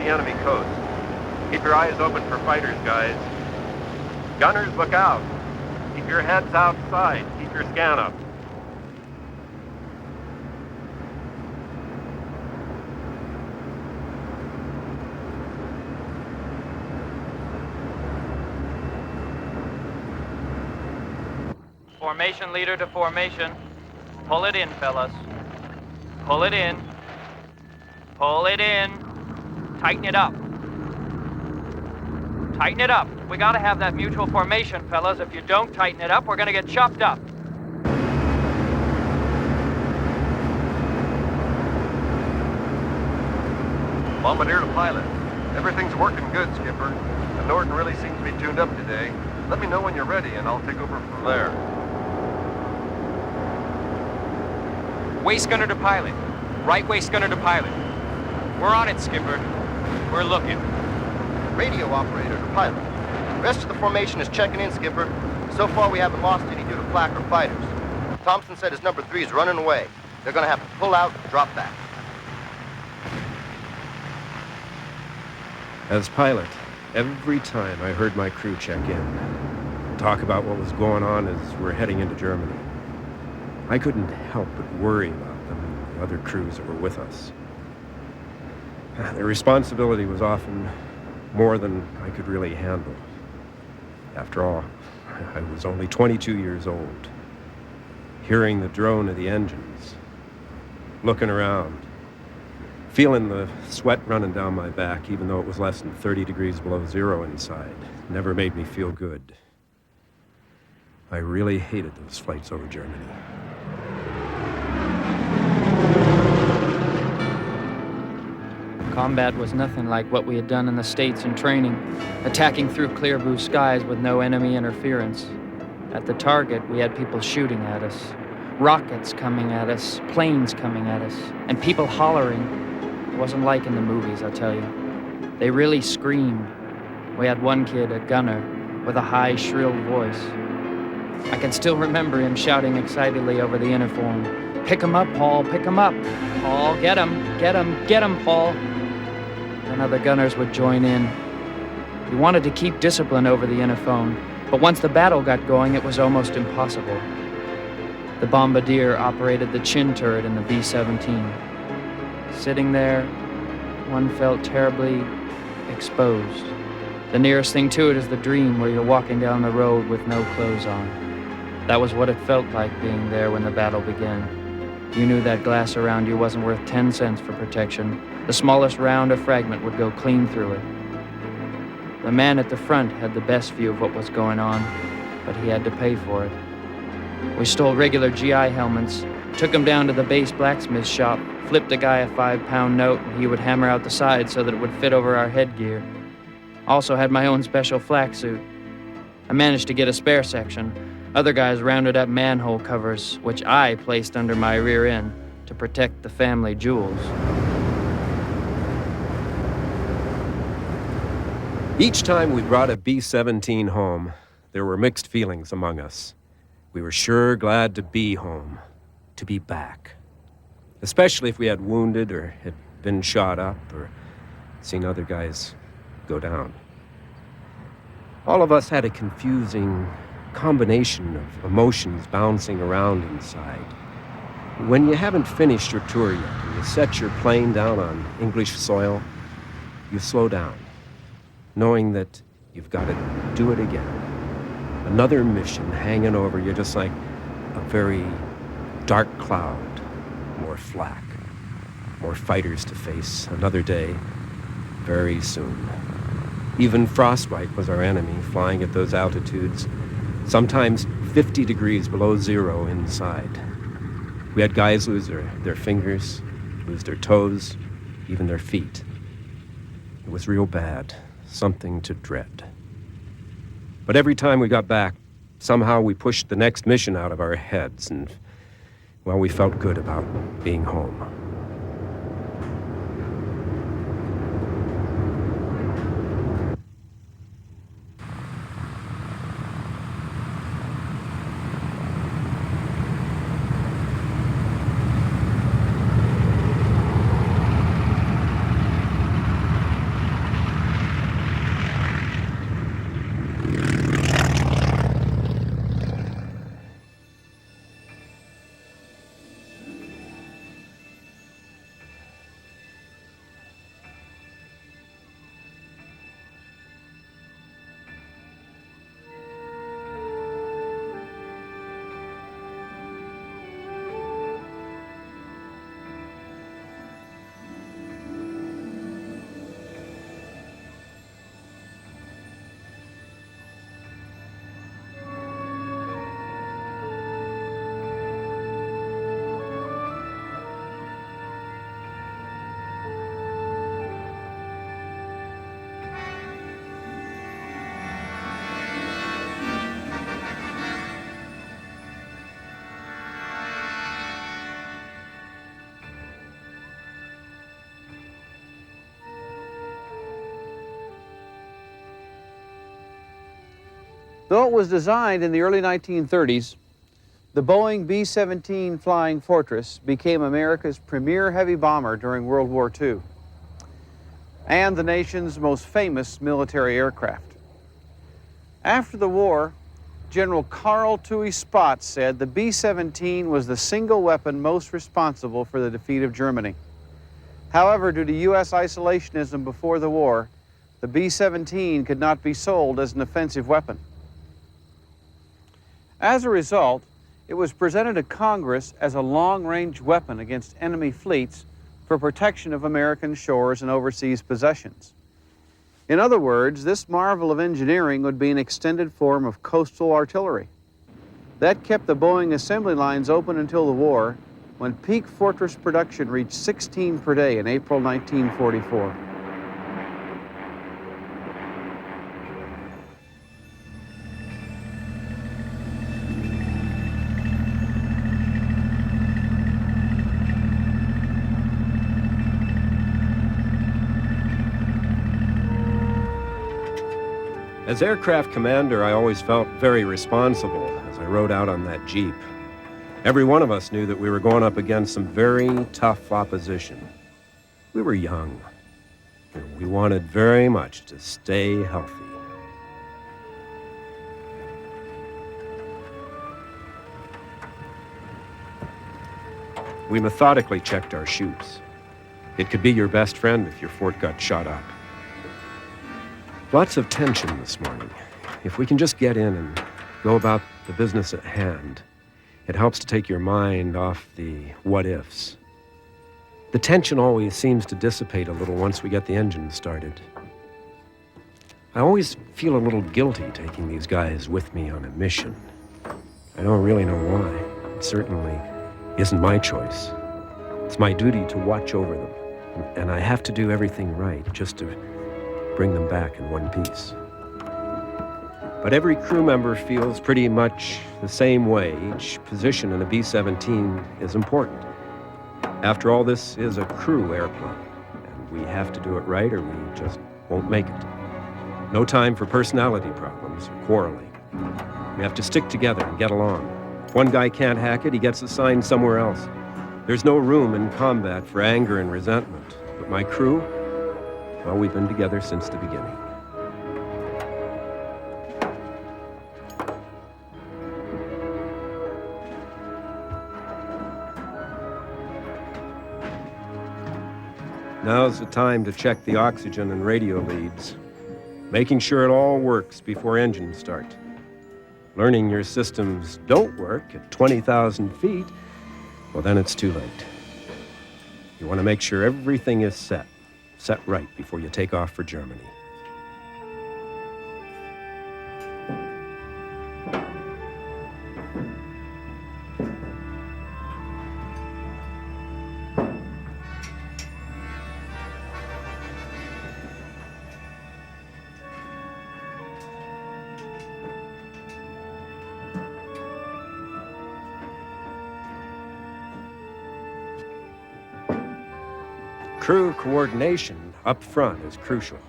the enemy coast. Keep your eyes open for fighters, guys. Gunners, look out. Keep your heads outside. Keep your scan up. Formation leader to formation. Pull it in, fellas. Pull it in. Pull it in. Tighten it up. Tighten it up. We gotta have that mutual formation, fellas. If you don't tighten it up, we're gonna get chopped up. Bombardier to pilot. Everything's working good, Skipper. The Norden really seems to be tuned up today. Let me know when you're ready, and I'll take over from there. Waist gunner to pilot. Right waist gunner to pilot. We're on it, Skipper. We're looking. Radio operator to pilot. The rest of the formation is checking in, Skipper. So far, we haven't lost any due to flak or fighters. Thompson said his number 3 is running away. They're gonna have to pull out and drop back. As pilot, every time I heard my crew check in, talk about what was going on as we're heading into Germany, I couldn't help but worry about them and the other crews that were with us. The responsibility was often more than I could really handle. After all, I was only 22 years old. Hearing the drone of the engines, looking around, feeling the sweat running down my back, even though it was less than 30 degrees below zero inside, never made me feel good. I really hated those flights over Germany. Combat was nothing like what we had done in the States in training, attacking through clear blue skies with no enemy interference. At the target, we had people shooting at us, rockets coming at us, planes coming at us, and people hollering. It wasn't like in the movies, I tell you. They really screamed. We had one kid, a gunner, with a high, shrill voice. I can still remember him shouting excitedly over the interphone, "Pick him up, Paul, pick him up. Paul, get him, get him, get him, Paul." And other gunners would join in. We wanted to keep discipline over the interphone, but once the battle got going, it was almost impossible. The bombardier operated the chin turret in the B-17. Sitting there, one felt terribly exposed. The nearest thing to it is the dream where you're walking down the road with no clothes on. That was what it felt like being there when the battle began. You knew that glass around you wasn't worth 10 cents for protection. The smallest round or fragment would go clean through it. The man at the front had the best view of what was going on, but he had to pay for it. We stole regular GI helmets, took them down to the base blacksmith shop, flipped a guy a 5-pound note, and he would hammer out the sides so that it would fit over our headgear. Also had my own special flak suit. I managed to get a spare section. Other guys rounded up manhole covers, which I placed under my rear end to protect the family jewels. Each time we brought a B-17 home, there were mixed feelings among us. We were sure glad to be home, to be back. Especially if we had wounded or had been shot up or seen other guys go down. All of us had a confusing combination of emotions bouncing around inside. When you haven't finished your tour yet and you set your plane down on English soil, you slow down, knowing that you've got to do it again. Another mission hanging over you, just like a very dark cloud. More flak, more fighters to face another day, very soon. Even frostbite was our enemy, flying at those altitudes, sometimes 50 degrees below zero inside. We had guys lose their fingers, lose their toes, even their feet. It was real bad, something to dread. But every time we got back, somehow we pushed the next mission out of our heads, and, well, we felt good about being home. Though it was designed in the early 1930s, the Boeing B-17 Flying Fortress became America's premier heavy bomber during World War II and the nation's most famous military aircraft. After the war, General Carl Toohey Spot said the B-17 was the single weapon most responsible for the defeat of Germany. However, due to U.S. isolationism before the war, the B-17 could not be sold as an offensive weapon. As a result, it was presented to Congress as a long-range weapon against enemy fleets for protection of American shores and overseas possessions. In other words, this marvel of engineering would be an extended form of coastal artillery. That kept the Boeing assembly lines open until the war, when peak Fortress production reached 16 per day in April 1944. As aircraft commander, I always felt very responsible as I rode out on that Jeep. Every one of us knew that we were going up against some very tough opposition. We were young, and we wanted very much to stay healthy. We methodically checked our chutes. It could be your best friend if your fort got shot up. Lots of tension this morning. If we can just get in and go about the business at hand, it helps to take your mind off the what-ifs. The tension always seems to dissipate a little once we get the engine started. I always feel a little guilty taking these guys with me on a mission. I don't really know why. It certainly isn't my choice. It's my duty to watch over them, and I have to do everything right just to bring them back in one piece. But every crew member feels pretty much the same way. Each position in a B-17 is important. After all, this is a crew airplane, and we have to do it right or we just won't make it. No time for personality problems or quarreling. We have to stick together and get along. If one guy can't hack it, he gets assigned somewhere else. There's no room in combat for anger and resentment. But my crew, well, we've been together since the beginning. Now's the time to check the oxygen and radio leads, making sure it all works before engines start. Learning your systems don't work at 20,000 feet, well, then it's too late. You want to make sure everything is set right before you take off for Germany. Crew coordination up front is crucial.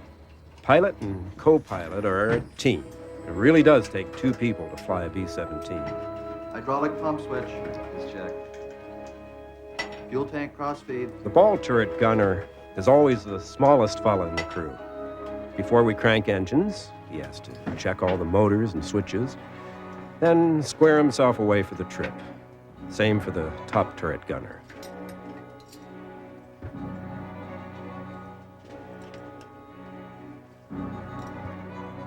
Pilot and co-pilot are a team. It really does take two people to fly a B-17. Hydraulic pump switch is checked. Fuel tank crossfeed. The ball turret gunner is always the smallest fellow in the crew. Before we crank engines, he has to check all the motors and switches, then square himself away for the trip. Same for the top turret gunner.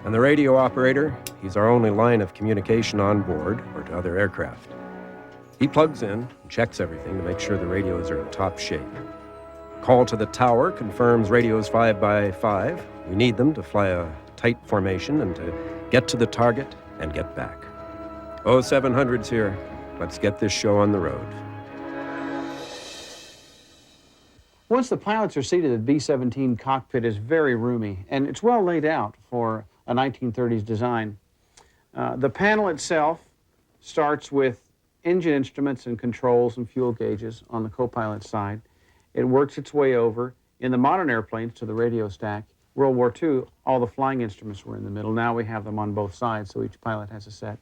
And the radio operator, he's our only line of communication on board or to other aircraft. He plugs in and checks everything to make sure the radios are in top shape. Call to the tower confirms radios 5 by 5. We need them to fly a tight formation and to get to the target and get back. 0700's here. Let's get this show on the road. Once the pilots are seated, the B-17 cockpit is very roomy, and it's well laid out for a 1930s design. The panel itself starts with engine instruments and controls and fuel gauges on the co-pilot side. It works its way over, in the modern airplanes, to the radio stack, World War II, all the flying instruments were in the middle. Now we have them on both sides, so each pilot has a set.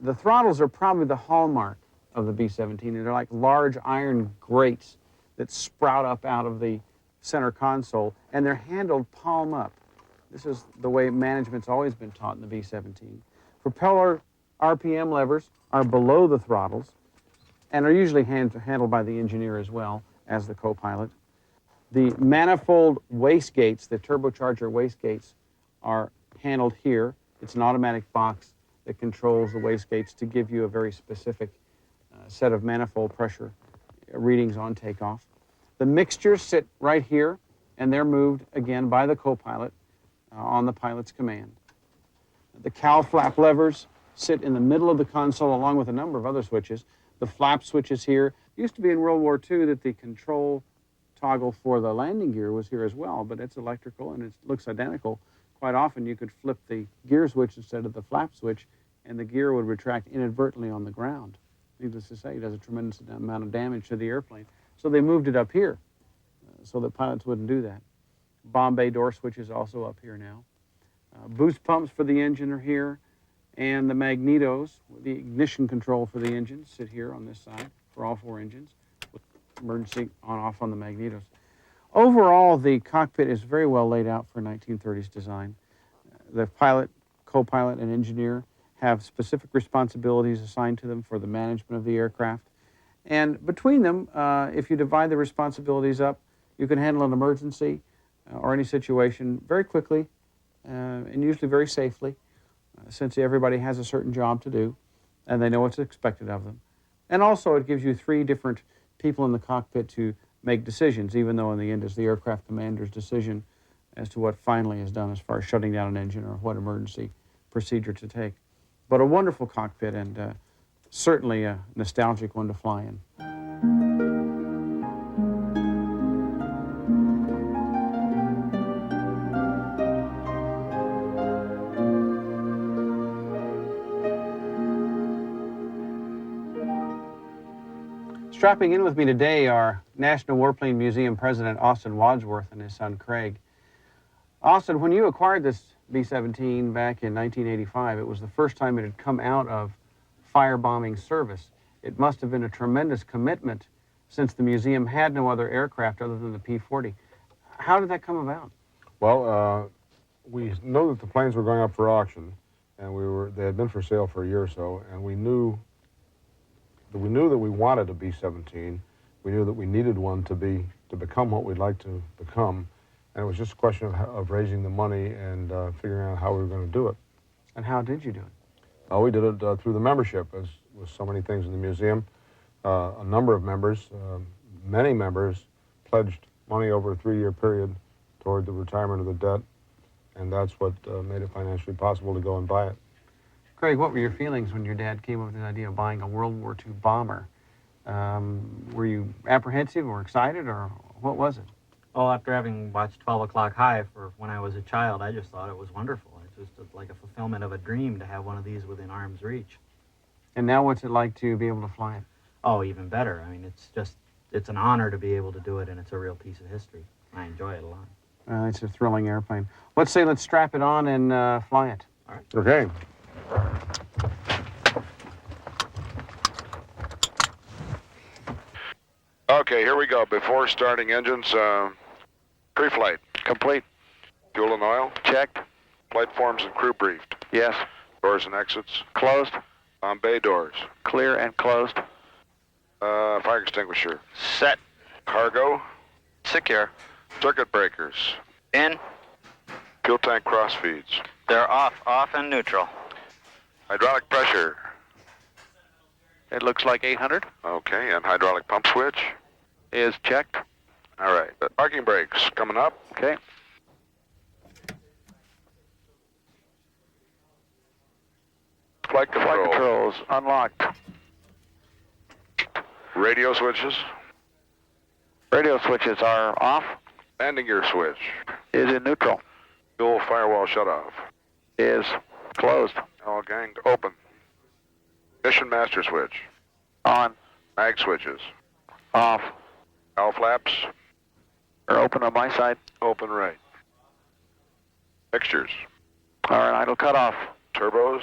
The throttles are probably the hallmark of the B-17. They're like large iron grates that sprout up out of the center console, and they're handled palm up. This is the way management's always been taught in the B-17. Propeller RPM levers are below the throttles and are usually handled by the engineer as well as the co-pilot. The manifold wastegates, the turbocharger wastegates, are handled here. It's an automatic box that controls the wastegates to give you a very specific set of manifold pressure readings on takeoff. The mixtures sit right here, and they're moved again by the co-pilot on the pilot's command. The cowl flap levers sit in the middle of the console along with a number of other switches. The flap switches here. It used to be in World War II that the control toggle for the landing gear was here as well, but it's electrical and it looks identical. Quite often you could flip the gear switch instead of the flap switch, and the gear would retract inadvertently on the ground. Needless to say, it does a tremendous amount of damage to the airplane. So they moved it up here so that pilots wouldn't do that. Bomb bay door switch is also up here now. Boost pumps for the engine are here, and the magnetos, the ignition control for the engine, sit here on this side for all 4 engines, with emergency on-off on the magnetos. Overall, the cockpit is very well laid out for 1930s design. The pilot, co-pilot, and engineer have specific responsibilities assigned to them for the management of the aircraft. And between them, if you divide the responsibilities up, you can handle an emergency or any situation very quickly and usually very safely, since everybody has a certain job to do and they know what's expected of them. And also it gives you 3 different people in the cockpit to make decisions, even though in the end it's the aircraft commander's decision as to what finally is done as far as shutting down an engine or what emergency procedure to take. But a wonderful cockpit, and certainly a nostalgic one to fly in. Strapping in with me today are National Warplane Museum President Austin Wadsworth and his son Craig. Austin, when you acquired this B-17 back in 1985, it was the first time it had come out of firebombing service. It must have been a tremendous commitment since the museum had no other aircraft other than the P-40. How did that come about? Well, we know that the planes were going up for auction, and they had been for sale for a year or so, and we knew that we wanted a B-17. We knew that we needed one to become what we'd like to become, and it was just a question of raising the money and figuring out how we were going to do it. And how did you do it? We did it through the membership, as with so many things in the museum. A number of members, many members, pledged money over a 3-year period toward the retirement of the debt, and that's what made it financially possible to go and buy it. Craig, what were your feelings when your dad came up with the idea of buying a World War II bomber? Were you apprehensive or excited, or what was it? Well, after having watched 12 O'Clock High for when I was a child, I just thought it was wonderful. It's just like a fulfillment of a dream to have one of these within arm's reach. And now what's it like to be able to fly it? Oh, even better. I mean, it's an honor to be able to do it, and it's a real piece of history. I enjoy it a lot. It's a thrilling airplane. Let's strap it on and fly it. All right. Okay. Okay, here we go. Before starting engines, pre-flight. Complete. Fuel and oil. Checked. Flight forms and crew briefed. Yes. Doors and exits. Closed. On bay doors. Clear and closed. Fire extinguisher. Set. Cargo. Secure. Circuit breakers. In. Fuel tank cross feeds. They're off and neutral. Hydraulic pressure. It looks like 800. Okay, and hydraulic pump switch. Is checked. All right. Parking brakes coming up. Okay. Flight control. Flight controls unlocked. Radio switches. Radio switches are off. Landing gear switch. Is in neutral. Fuel firewall shut off. Is closed. All ganged open. Mission master switch. On. Mag switches. Off. Valve flaps. Are open on my side. Open right. Mixtures. All right, idle cutoff. Turbos.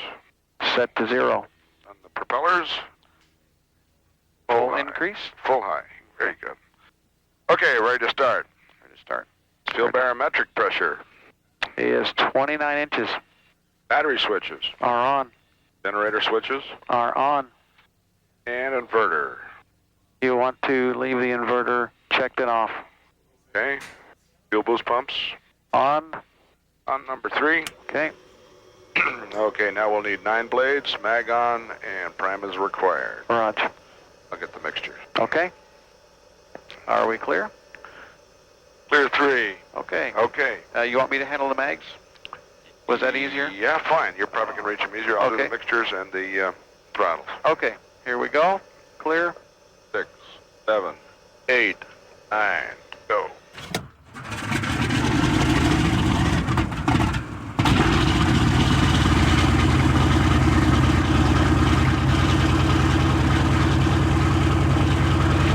Set to 0. And the propellers. Full high. increase. Full high. Very good. Okay, ready to start. Ready to start. Fuel barometric pressure. Is 29 inches. Battery switches. Are on. Generator switches. Are on. And inverter. You want to leave the inverter checked and off. Okay. Fuel boost pumps. On. On number 3. Okay. Okay, now we'll need 9 blades, mag on, and prime is required. Roger. I'll get the mixtures. Okay. Are we clear? Clear 3. Okay. Okay. You want me to handle the mags? Was that easier? Yeah, fine. You probably can reach them easier. I'll do Okay. the mixtures and the throttles. Okay. Here we go. Clear. 6, 7, 8, 9, go.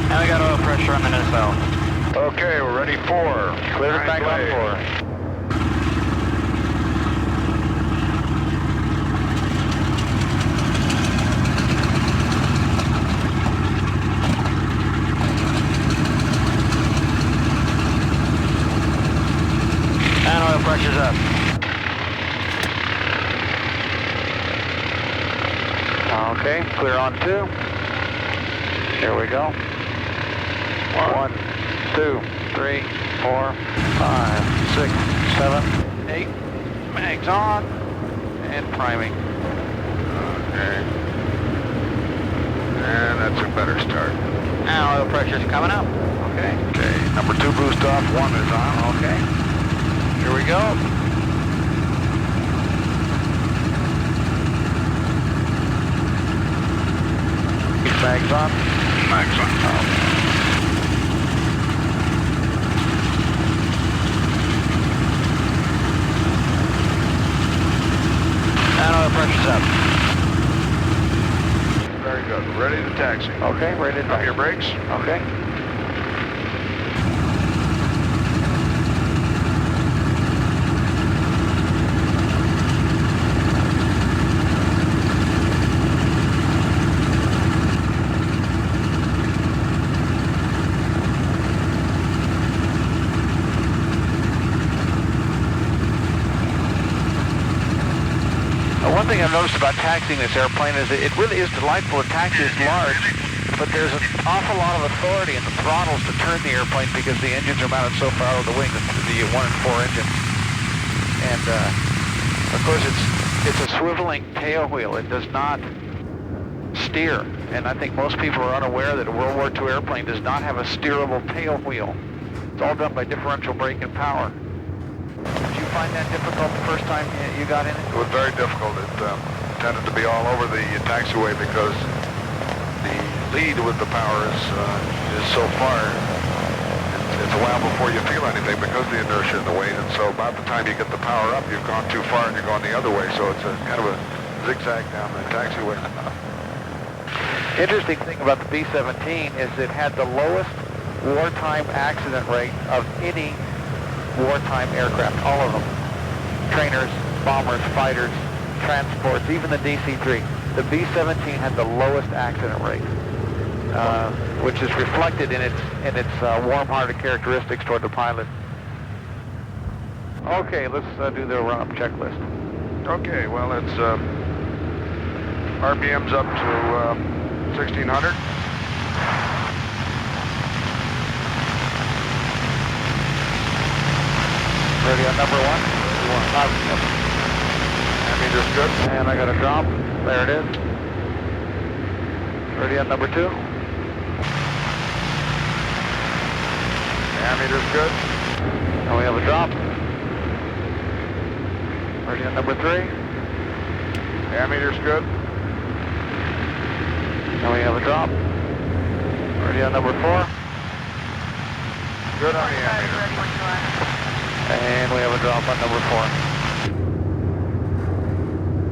Now we got oil pressure on the nacelle. Okay, we're ready for Clear it back on blades. 4. And oil pressure's up. Okay. Clear on 2. Here we go. 1, 2, 3, 4, 5, 6, 7, 8. Mags on. And priming. Okay. And that's a better start. Now oil pressure's coming up. Okay. Okay, number 2 boost off, 1 is on. Okay. Here we go. Mags on. Mags on. And oil pressure's up. Very good. Ready to taxi. Okay, ready to Cover your taxi. brakes. Okay. One thing I've noticed about taxiing this airplane is that it really is delightful to taxi. It's large, but there's an awful lot of authority in the throttles to turn the airplane because the engines are mounted so far out of the wing, the 1 and 4 engines. And of course it's a swiveling tail wheel. It does not steer. And I think most people are unaware that a World War II airplane does not have a steerable tail wheel. It's all done by differential brake and power. Did you find that difficult the first time you got in it? It was very difficult. It tended to be all over the taxiway because the lead with the power is so far. It's a while before you feel anything because of the inertia in the weight, and so about the time you get the power up, you've gone too far and you're going the other way, so it's a kind of a zigzag down the taxiway. Interesting thing about the B-17 is it had the lowest wartime accident rate of any wartime aircraft, all of them. Trainers, bombers, fighters, transports, even the DC-3. The B-17 had the lowest accident rate, which is reflected in its warm-hearted characteristics toward the pilot. Okay, let's do the run-up checklist. Okay, well, it's RPM's up to 1,600. Ready on number 1? Ammeter's good. And I got a drop. There it is. Ready on number 2? Ammeter's good. And we have a drop. Ready on number 3? Ammeter's good. And we have a drop. Ready on number 4? Good on the ammeter. And we have a drop on number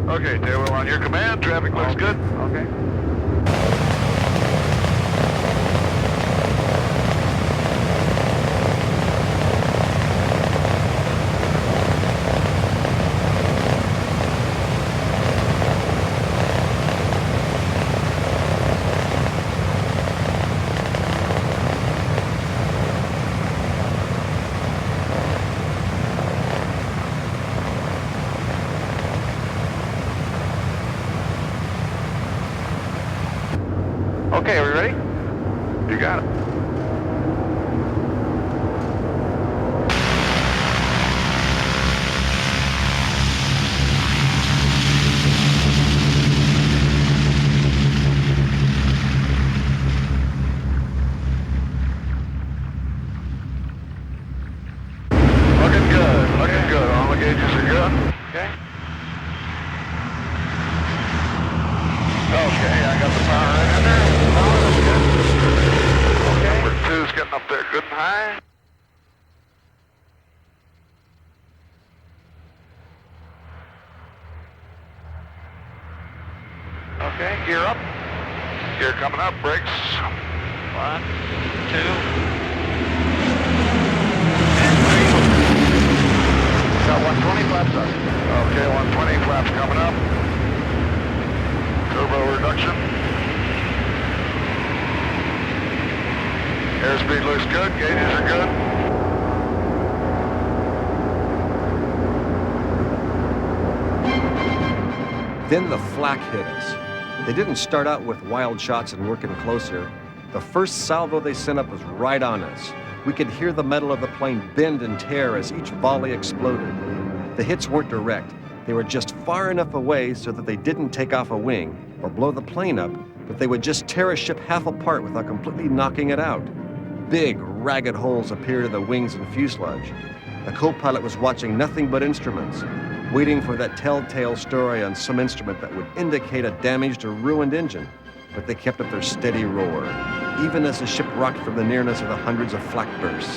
4. Okay, Taylor, on your command. Traffic looks good. Okay. Okay, are we ready? You got it. Looking good, looking good. All the gauges are good. Okay. Okay, I got the power right in there. Power, that's good. Okay. Number 2's getting up there good and high. Okay, gear up. Gear coming up, brakes. 1, 2, Got 120 flaps up. Okay, 120 flaps coming up. Turbo reduction. Airspeed looks good, gauges are good. Then the flak hit us. They didn't start out with wild shots and working closer. The first salvo they sent up was right on us. We could hear the metal of the plane bend and tear as each volley exploded. The hits weren't direct. They were just far enough away so that they didn't take off a wing or blow the plane up, but they would just tear a ship half apart without completely knocking it out. Big, ragged holes appeared in the wings and fuselage. The co-pilot was watching nothing but instruments, waiting for that telltale story on some instrument that would indicate a damaged or ruined engine. But they kept up their steady roar, even as the ship rocked from the nearness of the hundreds of flak bursts.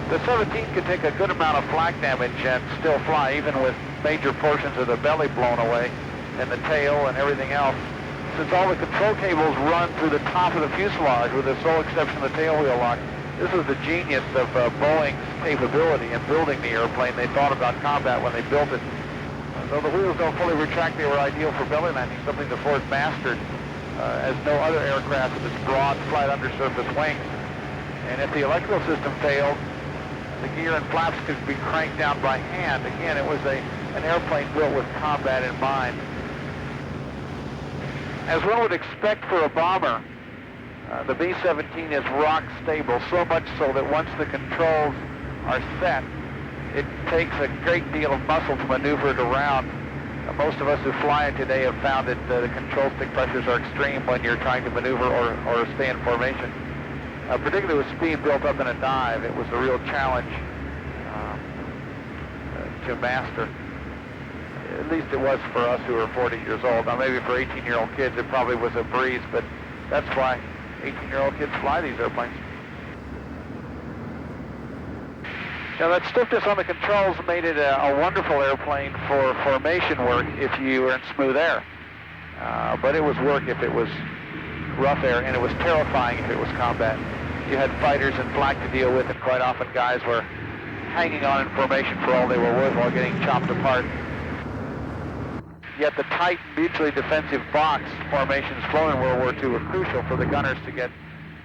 The 17 could take a good amount of flak damage and still fly, even with major portions of the belly blown away and the tail and everything else. Since all the control cables run through the top of the fuselage, with the sole exception of the tail wheel lock, this is the genius of Boeing's capability in building the airplane. They thought about combat when they built it. Though the wheels don't fully retract, they were ideal for belly landing, something the Ford mastered as no other aircraft with its broad flight undersurface wings. And if the electrical system failed, the gear and flaps could be cranked down by hand. Again, it was an airplane built with combat in mind. As one would expect for a bomber, the B-17 is rock stable, so much so that once the controls are set, it takes a great deal of muscle to maneuver it around. Most of us who fly it today have found that the control stick pressures are extreme when you're trying to maneuver or stay in formation. Particularly with speed built up in a dive, it was a real challenge to master. At least it was for us who are 40 years old. Now maybe for 18-year-old kids it probably was a breeze, but that's why 18-year-old kids fly these airplanes. Now that stiffness on the controls made it a wonderful airplane for formation work if you were in smooth air. But it was work if it was rough air, and it was terrifying if it was combat. You had fighters and flak to deal with, and quite often guys were hanging on in formation for all they were worth while getting chopped apart. Yet the tight, mutually defensive box formations flown in World War II were crucial for the gunners to get,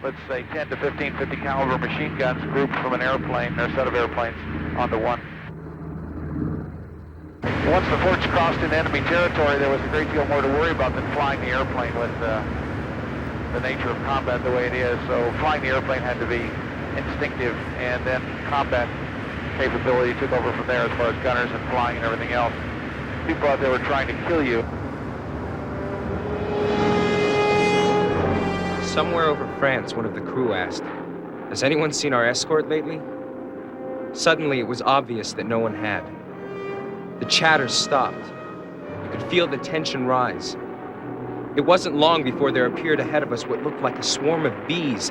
let's say, 10 to 15 50 caliber machine guns grouped from an airplane or set of airplanes onto one. Once the forts crossed into enemy territory, there was a great deal more to worry about than flying the airplane with the nature of combat the way it is. So flying the airplane had to be instinctive, and then combat capability took over from there as far as gunners and flying and everything else. People out there were trying to kill you. Somewhere over France, one of the crew asked, "Has anyone seen our escort lately?" Suddenly, it was obvious that no one had. The chatter stopped. You could feel the tension rise. It wasn't long before there appeared ahead of us what looked like a swarm of bees,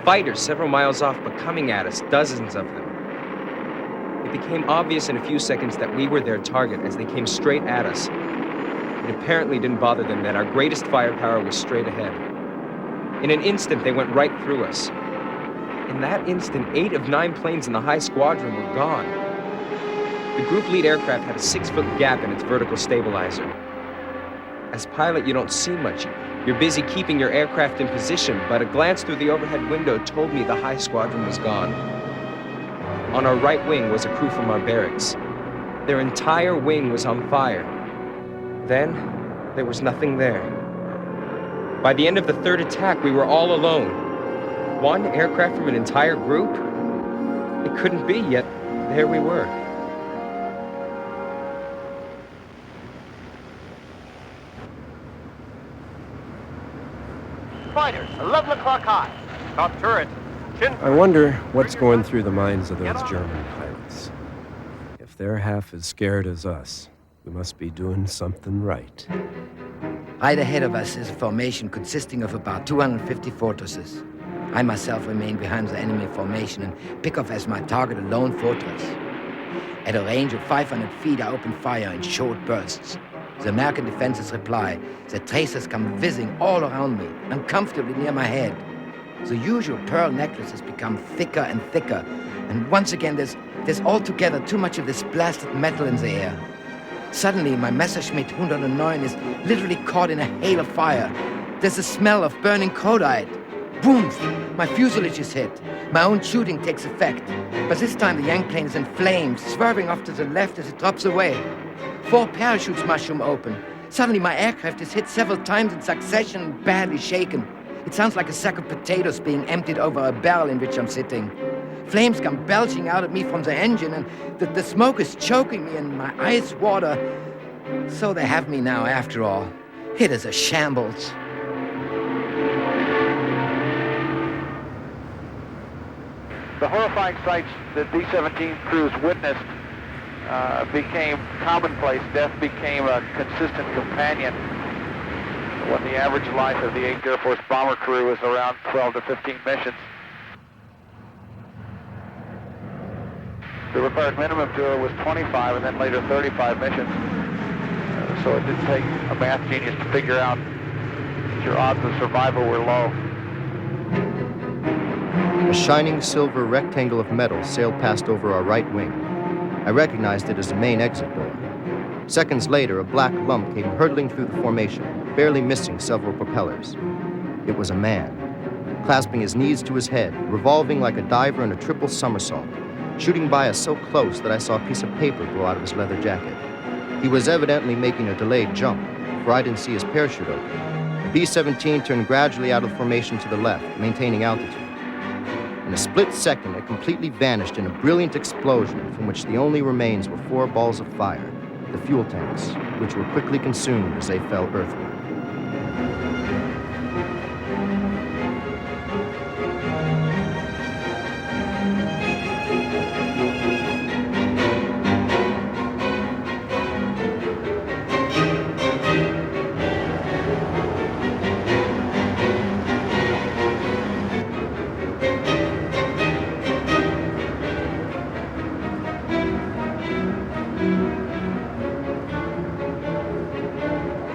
fighters several miles off but coming at us, dozens of them. It became obvious in a few seconds that we were their target as they came straight at us. It apparently didn't bother them that our greatest firepower was straight ahead. In an instant, they went right through us. In that instant, 8 of 9 planes in the high squadron were gone. The group lead aircraft had a 6-foot gap in its vertical stabilizer. As pilot, you don't see much. You're busy keeping your aircraft in position, but a glance through the overhead window told me the high squadron was gone. On our right wing was a crew from our barracks. Their entire wing was on fire. Then, there was nothing there. By the end of the third attack, we were all alone. One aircraft from an entire group? It couldn't be, yet there we were. Fighters, 11 o'clock high. Top turret. I wonder what's going through the minds of those German pilots. If they're half as scared as us, we must be doing something right. Right ahead of us is a formation consisting of about 250 fortresses. I myself remain behind the enemy formation and pick off as my target a lone fortress. At a range of 500 feet, I open fire in short bursts. The American defenses reply. The tracers come whizzing all around me, uncomfortably near my head. The usual pearl necklace has become thicker and thicker, and once again there's altogether too much of this blasted metal in the air. Suddenly, my Messerschmitt 109 is literally caught in a hail of fire. There's a smell of burning cordite. Boom! My fuselage is hit. My own shooting takes effect. But this time the Yang plane is in flames, swerving off to the left as it drops away. 4 parachutes mushroom open. Suddenly my aircraft is hit several times in succession and badly shaken. It sounds like a sack of potatoes being emptied over a barrel in which I'm sitting. Flames come belching out at me from the engine, and the smoke is choking me, and my eyes water. So they have me now, after all. It is a shambles. The horrifying sights that B-17 crews witnessed became commonplace. Death became a consistent companion when the average life of the 8th Air Force bomber crew is around 12 to 15 missions. The required minimum to it was 25 and then later 35 missions. So it didn't take a math genius to figure out that your odds of survival were low. A shining silver rectangle of metal sailed past over our right wing. I recognized it as the main exit door. Seconds later, a black lump came hurtling through the formation, barely missing several propellers. It was a man, clasping his knees to his head, revolving like a diver in a triple somersault, shooting by us so close that I saw a piece of paper blow out of his leather jacket. He was evidently making a delayed jump, for I didn't see his parachute open. The B-17 turned gradually out of the formation to the left, maintaining altitude. In a split second, it completely vanished in a brilliant explosion from which the only remains were 4 balls of fire, the fuel tanks, which were quickly consumed as they fell earthward.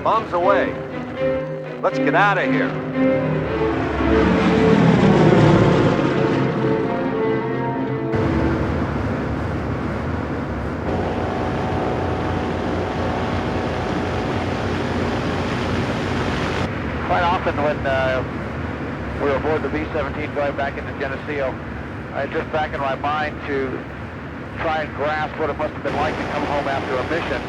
Bombs away. Let's get out of here. Quite often when we were aboard the B-17 going back into Geneseo, I drifted back in my mind to try and grasp what it must have been like to come home after a mission,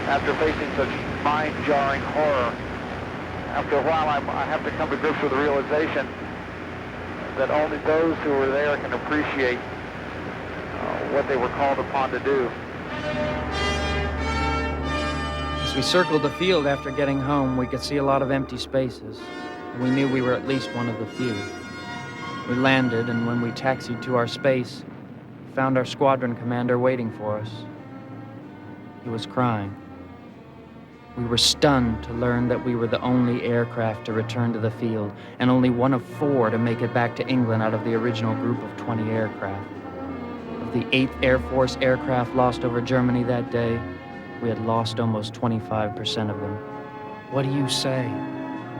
after facing such mind-jarring horror. After a while, I have to come to grips with the realization that only those who were there can appreciate what they were called upon to do. As we circled the field after getting home, we could see a lot of empty spaces. We knew we were at least one of the few. We landed, and when we taxied to our space, we found our squadron commander waiting for us. He was crying. We were stunned to learn that we were the only aircraft to return to the field, and only one of 4 to make it back to England out of the original group of 20 aircraft. Of the 8th Air Force aircraft lost over Germany that day, we had lost almost 25% of them. What do you say?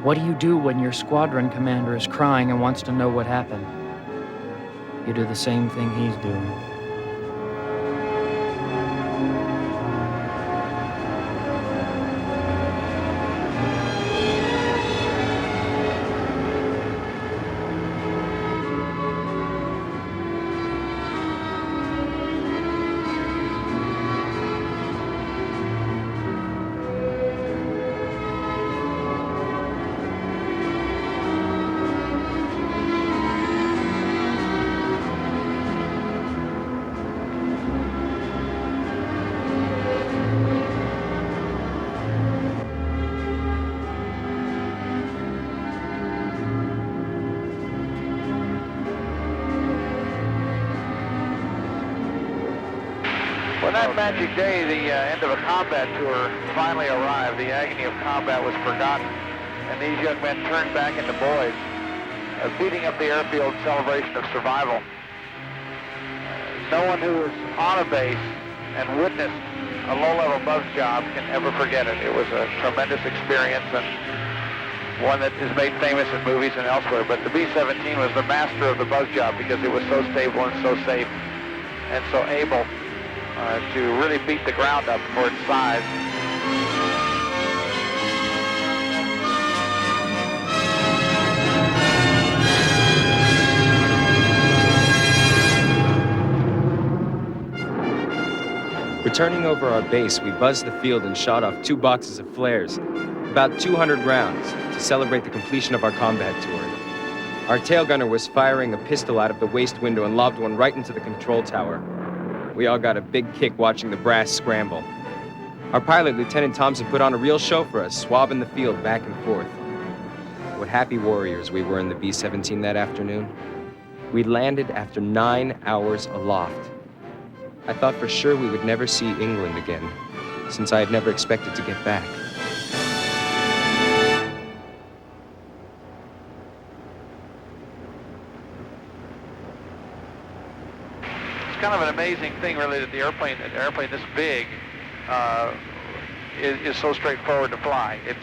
What do you do when your squadron commander is crying and wants to know what happened? You do the same thing he's doing. When that magic day, the end of a combat tour, finally arrived, the agony of combat was forgotten, and these young men turned back into boys, beating up the airfield celebration of survival. No one who was on a base and witnessed a low-level buzz job can ever forget it. It was a tremendous experience and one that is made famous in movies and elsewhere. But the B-17 was the master of the buzz job because it was so stable and so safe and so able to really beat the ground up for its size. Returning over our base, we buzzed the field and shot off 2 boxes of flares, about 200 rounds, to celebrate the completion of our combat tour. Our tail gunner was firing a pistol out of the waist window and lobbed one right into the control tower. We all got a big kick watching the brass scramble. Our pilot, Lieutenant Thompson, put on a real show for us, swabbing the field back and forth. What happy warriors we were in the B-17 that afternoon. We landed after 9 hours aloft. I thought for sure we would never see England again, since I had never expected to get back. It's kind of an amazing thing, really, that an airplane this big is so straightforward to fly. It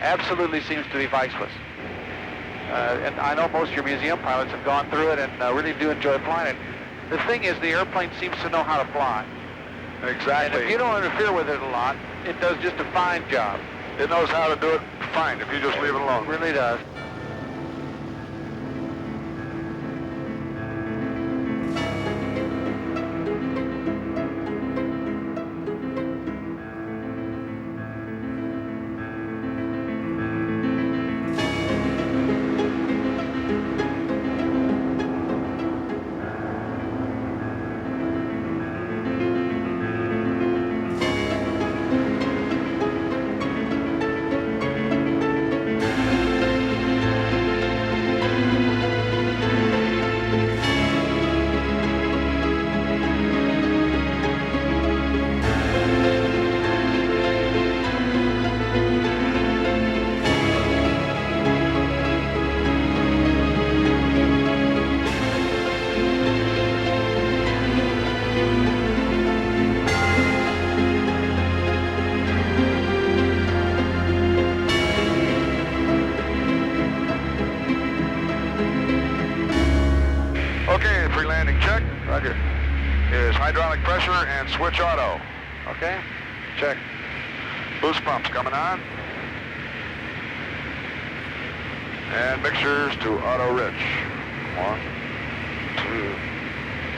absolutely seems to be viceless. And I know most of your museum pilots have gone through it and really do enjoy flying it. The thing is, the airplane seems to know how to fly. Exactly. And if you don't interfere with it a lot, it does just a fine job. It knows how to do it fine if you just leave it alone. It really does. Hydraulic pressure and switch auto. Okay, check. Boost pumps coming on. And mixtures to auto rich. 1, 2,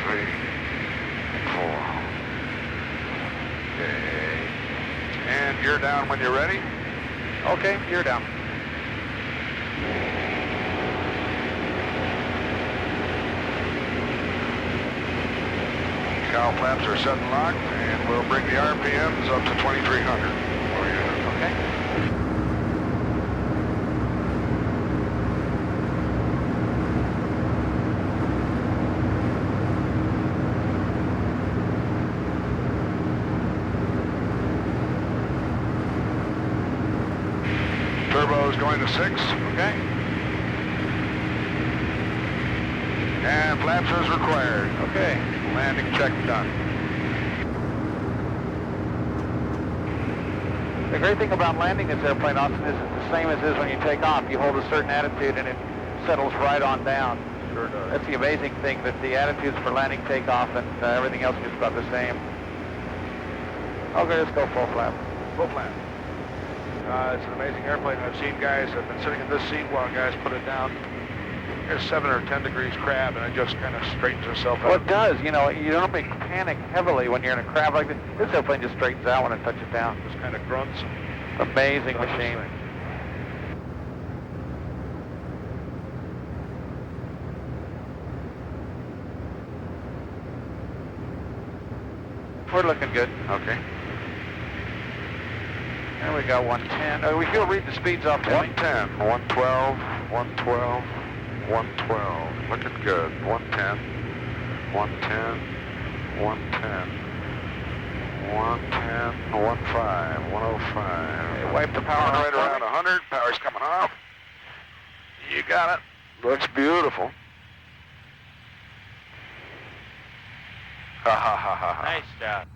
3, 4. Okay. And gear down when you're ready. Okay, gear down. Cowl flaps are set and locked, and we'll bring the RPMs up to 2,300. Okay. Turbo's going to 6. Okay. And flaps as required. Okay. Landing check done. The great thing about landing this airplane, Austin, is it's the same as it is when you take off. You hold a certain attitude and it settles right on down. Sure does. That's the amazing thing, that the attitudes for landing, takeoff, and everything else is about the same. Okay, let's go full flap. Full flap. It's an amazing airplane. I've seen guys that have been sitting in this seat while guys put it down. There's 7 or 10 degrees crab, and it just kind of straightens itself out. Well, it does. You know, you don't make panic heavily when you're in a crab like this. This airplane just straightens out when it touches down. Just kind of grunts. Amazing machine. We're looking good. Okay. And we got 110. We feel read the speeds off, Timmy. 110, 112, 112, 112. Looking good. 110, 110, 110, 110, 105, 105. They wiped the power right around 100. Power's coming off. You got it. Looks beautiful. Ha ha ha ha ha. Nice job.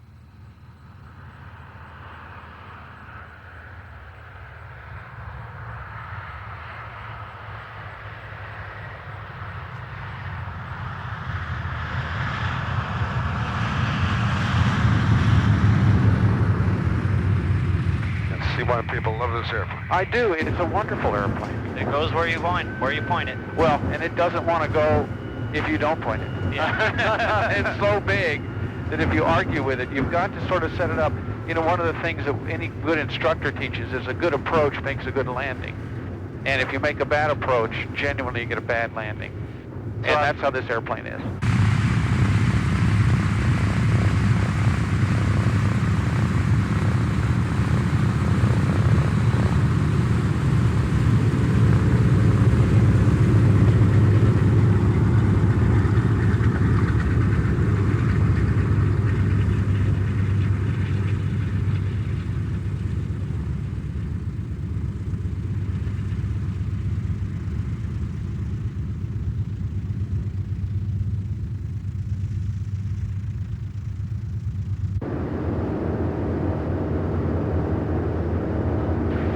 See why people love this airplane. I do. It's a wonderful airplane. It goes where you point it. Well, and it doesn't want to go if you don't point it. Yeah. It's so big that if you argue with it, you've got to sort of set it up. You know, one of the things that any good instructor teaches is a good approach makes a good landing. And if you make a bad approach, genuinely you get a bad landing. And that's how this airplane is.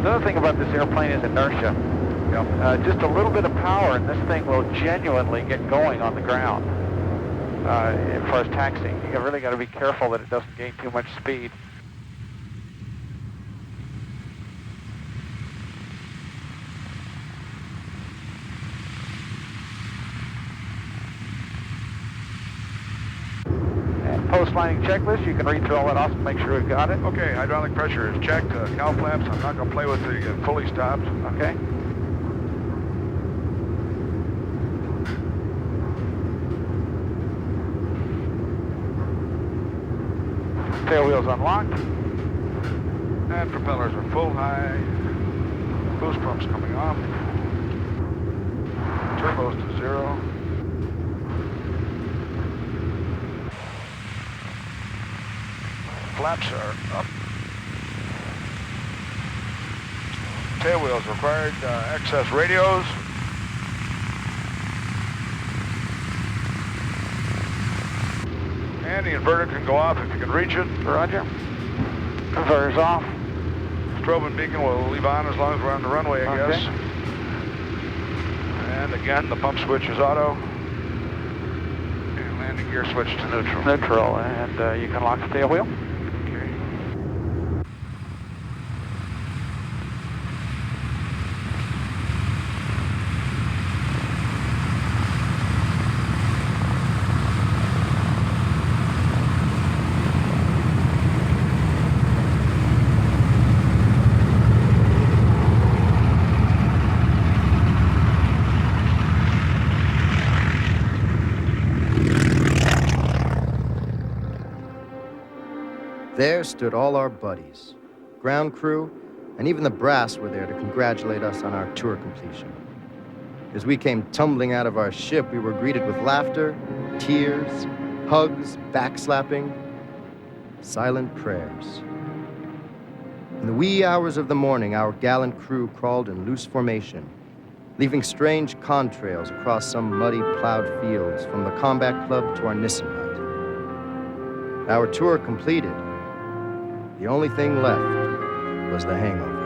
Another thing about this airplane is inertia. Just a little bit of power and this thing will genuinely get going on the ground. As far as taxiing, you really got to be careful that it doesn't gain too much speed. Post-landing checklist, you can read through all that off and make sure we've got it. Okay, hydraulic pressure is checked. Cow flaps, I'm not going to play with the fully stopped. Okay. Tail wheels unlocked. And propellers are full high. Boost pumps coming off. Turbos to 0. Flaps are up. Tail wheels required. Excess radios. And the inverter can go off if you can reach it. Roger. Converter's off. Strobe and beacon will leave on as long as we're on the runway, I guess. And again, the pump switch is auto. And landing gear switch to neutral. Neutral, and you can lock the tail wheel. There stood all our buddies. Ground crew, and even the brass were there to congratulate us on our tour completion. As we came tumbling out of our ship, we were greeted with laughter, tears, hugs, backslapping, silent prayers. In the wee hours of the morning, our gallant crew crawled in loose formation, leaving strange contrails across some muddy, plowed fields from the combat club to our Nissen hut. Our tour completed, the only thing left was the hangover.